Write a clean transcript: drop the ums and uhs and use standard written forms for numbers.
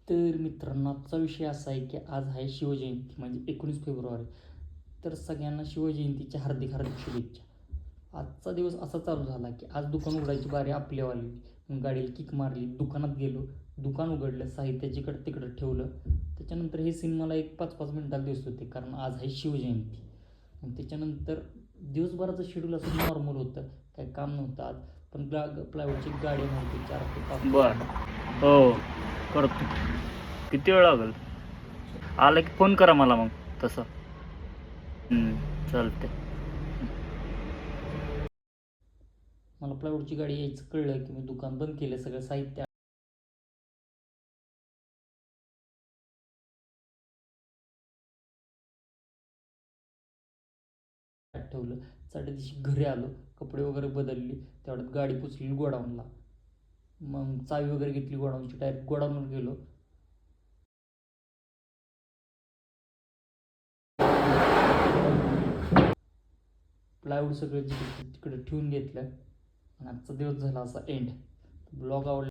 तर मित्रांनो, आजचा विषय असा आहे की आज आहे शिवजयंती म्हणजे 19 फेब्रुवारी. तर सगळ्यांना शिवजयंतीच्या हार्दिक हार्दिक शुभेच्छा. आजचा दिवस असा चालू झाला की आज दुकान उघडायची बारी आपल्यावर आली. मग गाडीला किक मारली, दुकानात गेलो, दुकान उघडलं, साहित्य जिकडं तिकडं ठेवलं. त्याच्यानंतर हे सीन मला एक 5-5 मिनिटात दिसत होते कारण आज आहे शिवजयंती. मग त्याच्यानंतर दिवसभराचं शेड्यूल असं नॉर्मल होतं, काही काम नव्हतं आज. पण प्लायवूडची गाडी नव्हती 4 ते 5 बर हो करतो. किती वेळ लागेल? आलं की फोन करा मला मग तसं. चालते. मला प्लायवूडची गाडी यायचं कळलं की मी दुकान बंद केलं, सगळं साहित्य ठेवलं. साडे दिवशी घरी आलो, कपडे वगैरे बदलली, तेवढ्यात गाडी पुचली गोडाऊनला. मग चावी वगैरे घेतली गोडाऊनची, डायरेक्ट गोडाऊनवर गेलो. प्लायवूड सगळं जिकडे तिकडे ठेवून घेतलं आणि आजचा दिवस झाला असा एंड. ब्लॉग आवडला